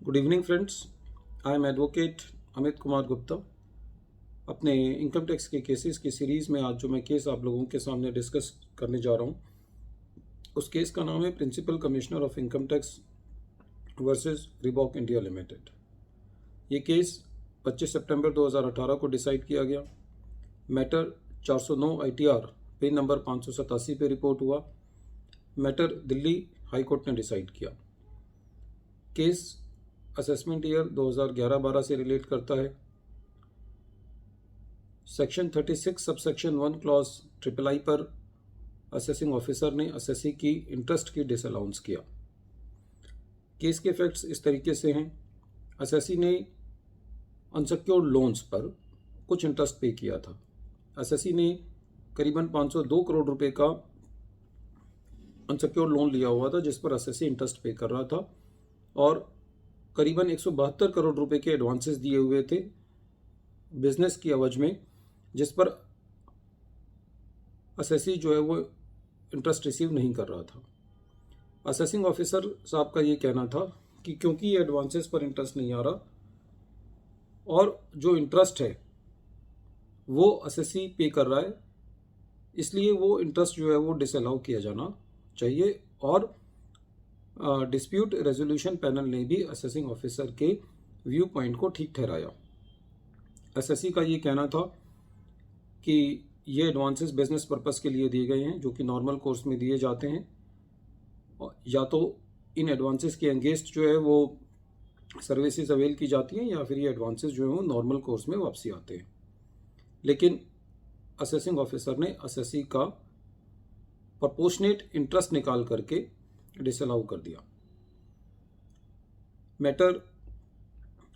Good evening friends. I am advocate Amit Kumar Gupta. अपने income tax के cases की सीरीज़ में आज जो मैं केस आप लोगों के सामने डिस्कस करने जा रहा हूँ, उस केस का नाम है principal commissioner of income tax versus Reebok India limited. ये केस 25 सितंबर 2018 को डिसाइड किया गया। मैटर 409 ITR पेज नंबर 587 पे रिपोर्ट हुआ। मैटर दिल्ली हाई कोर्ट ने डिसाइड किया। केस असेसमेंट ईयर 2011-12 से रिलेट करता है। सेक्शन 36 सबसेक्शन 1 क्लॉज III पर असेसिंग ऑफिसर ने असेसी की इंटरेस्ट की डिसअलाउंस किया। केस के फैक्ट्स इस तरीके से हैं। असेसी ने अनसिक्योर्ड लोन्स पर कुछ इंटरेस्ट पे किया था। असेसी ने करीबन 502 करोड़ रुपए का अनसिक्योर्ड लोन लिया हुआ था, जिस पर असेसी इंटरेस्ट पे कर रहा था, और करीबन 172 करोड़ रुपए के एडवांसेस दिए हुए थे बिजनेस की अवज में, जिस पर असेसी जो है वो इंटरेस्ट रिसीव नहीं कर रहा था। असेसिंग ऑफिसर साहब का ये कहना था कि क्योंकि ये एडवांसेस पर इंटरेस्ट नहीं आ रहा और जो इंटरेस्ट है वो असेसी पे कर रहा है, इसलिए वो इंटरेस्ट जो है वो डिसअलाउ किया जाना चाहिए। और डिस्प्यूट रेजोल्यूशन पैनल ने भी असेसिंग ऑफिसर के व्यू पॉइंट को ठीक ठहराया। असेसी का ये कहना था कि ये एडवांसेस बिजनेस पर्पस के लिए दिए गए हैं, जो कि नॉर्मल कोर्स में दिए जाते हैं, या तो इन एडवांसेस के अगेंस्ट जो है वो सर्विसेज अवेल की जाती हैं, या फिर ये एडवांसेस जो है वो नॉर्मल कोर्स में वापसी आते हैं। लेकिन असेसिंग ऑफिसर ने असेसी का प्रोपोर्शनेट इंटरेस्ट निकाल करके डिसअलाउ कर दिया। मैटर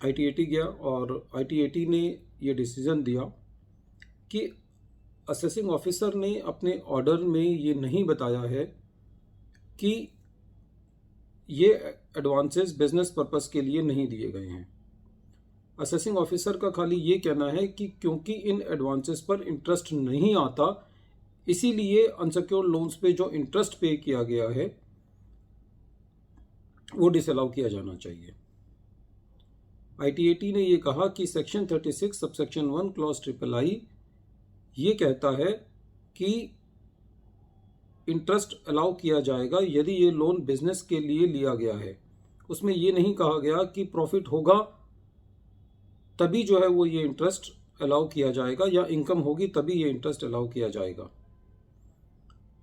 ITAT गया और ITAT ने ये डिसीजन दिया कि असेसिंग ऑफिसर ने अपने ऑर्डर में ये नहीं बताया है कि ये एडवांसेस बिजनेस पर्पस के लिए नहीं दिए गए हैं। असेसिंग ऑफिसर का खाली ये कहना है कि क्योंकि इन एडवांसेस पर इंटरेस्ट नहीं आता, इसीलिए अनसिक्योर्ड लोन्स पे जो इंटरेस्ट पे किया गया है वो डिसअलाउ किया जाना चाहिए। ITAT ने ये कहा कि सेक्शन 36 सबसेक्शन 1 क्लॉज III ये कहता है कि इंटरेस्ट अलाउ किया जाएगा यदि ये लोन बिजनेस के लिए लिया गया है। उसमें ये नहीं कहा गया कि प्रॉफिट होगा तभी जो है वो ये इंटरेस्ट अलाउ किया जाएगा, या इनकम होगी तभी ये इंटरेस्ट अलाउ किया जाएगा।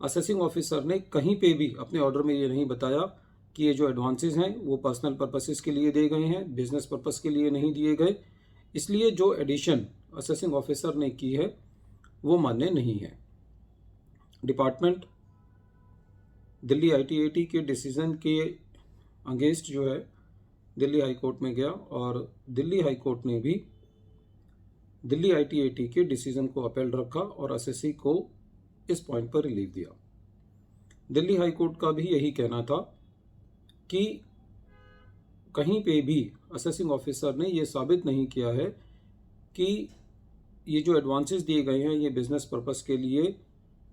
असेसिंग ऑफिसर ने कहीं पे भी अपने ऑर्डर में ये नहीं बताया कि ये जो एडवांसेस हैं वो पर्सनल पर्पसेस के लिए दिए गए हैं, बिजनेस पर्पस के लिए नहीं दिए गए। इसलिए जो एडिशन असेसिंग ऑफिसर ने की है वो मान्य नहीं है। डिपार्टमेंट दिल्ली ITAT के डिसीजन के अगेंस्ट जो है दिल्ली हाई कोर्ट में गया, और दिल्ली हाई कोर्ट ने भी दिल्ली ITAT के डिसीजन को अपील रखा और असेसी को इस पॉइंट पर रिलीफ दिया। दिल्ली हाई कोर्ट का भी यही कहना था कि कहीं पे भी असेसिंग ऑफिसर ने ये साबित नहीं किया है कि ये जो एडवांसेस दिए गए हैं ये बिजनेस पर्पस के लिए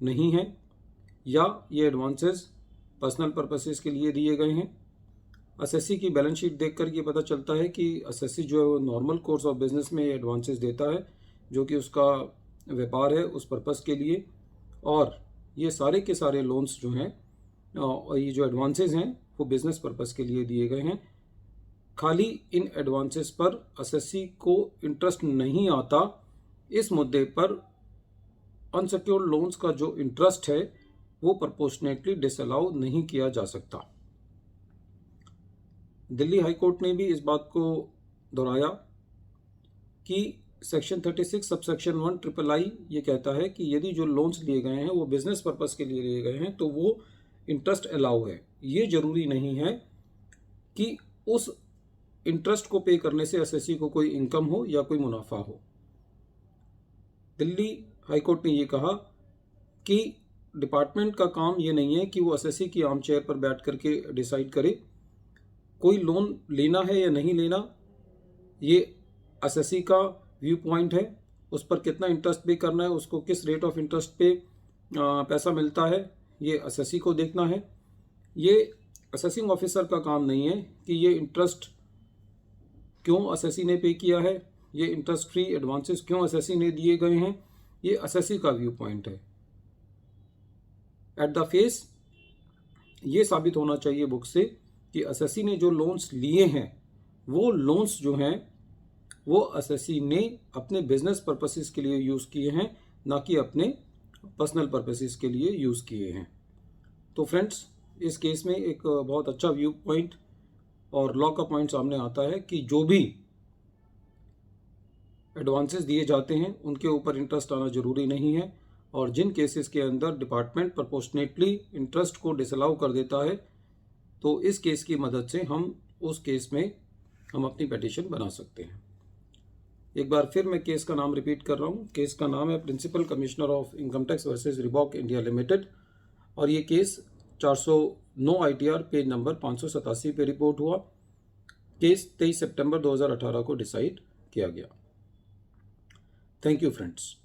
नहीं है, या ये एडवांसेस पर्सनल पर्पसेस के लिए दिए गए हैं। असेसी की बैलेंस शीट देखकर ये पता चलता है कि असेसी जो है वो नॉर्मल कोर्स ऑफ बिजनेस में एडवांसेस देता है, जो कि उसका व्यापार है उस पर्पस के लिए, और ये सारे के सारे लोन्स जो हैं और ये जो एडवांसेस हैं वो बिजनेस पर्पस के लिए दिए गए हैं। खाली इन एडवांसेस पर असेसी को इंटरेस्ट नहीं आता, इस मुद्दे पर अनसिक्योर्ड लोन्स का जो इंटरेस्ट है वो प्रोपोर्शनेटली डिसअलाउ नहीं किया जा सकता। दिल्ली हाई कोर्ट ने भी इस बात को दोहराया कि सेक्शन 36 सबसेक्शन 1 III ये कहता है कि यदि जो लोन्स लिए गए हैं वो बिजनेस पर्पस के लिए लिए गए हैं तो वो इंटरेस्ट अलाउ है। ये जरूरी नहीं है कि उस इंटरेस्ट को पे करने से असेसी को कोई इनकम हो या कोई मुनाफा हो। दिल्ली हाई कोर्ट ने ये कहा कि डिपार्टमेंट का काम ये नहीं है कि वो असेसी की आर्म चेयर पर बैठ करके डिसाइड करे कोई लोन लेना है या नहीं लेना। ये असेसी का व्यू पॉइंट है, उस पर कितना इंटरेस्ट पे करना है, उसको किस रेट ऑफ इंटरेस्ट पे पैसा मिलता है, ये असेसी को देखना है। ये असेसिंग ऑफिसर का काम नहीं है कि ये इंटरेस्ट क्यों एसएससी ने पे किया है, ये इंटरेस्ट फ्री एडवांसेस क्यों एसएससी ने दिए गए हैं, ये एसएससी का व्यू पॉइंट है। एट द फेस ये साबित होना चाहिए बुक से कि एसएससी ने जो लोन्स लिए हैं वो लोन्स जो हैं वो एसएससी ने अपने बिजनेस पर्पसेस के लिए यूज़ किए हैं, ना कि अपने पर्सनल पर्पसेस के लिए यूज़ किए हैं। तो फ्रेंड्स, इस केस में एक बहुत अच्छा व्यू पॉइंट और लॉ का पॉइंट सामने आता है कि जो भी एडवांसेस दिए जाते हैं उनके ऊपर इंटरेस्ट आना जरूरी नहीं है, और जिन केसेस के अंदर डिपार्टमेंट प्रोपोर्शनेटली इंटरेस्ट को डिसअलाउ कर देता है तो इस केस की मदद से हम उस केस में हम अपनी पिटीशन बना सकते हैं। एक बार फिर मैं केस का नाम रिपीट कर रहा हूँ। केस का नाम है principal commissioner of income tax versus Reebok India limited, और ये केस 409 ITR पेज नंबर 587 पे रिपोर्ट हुआ। केस 23 सितंबर 2018 को डिसाइड किया गया। Thank you friends.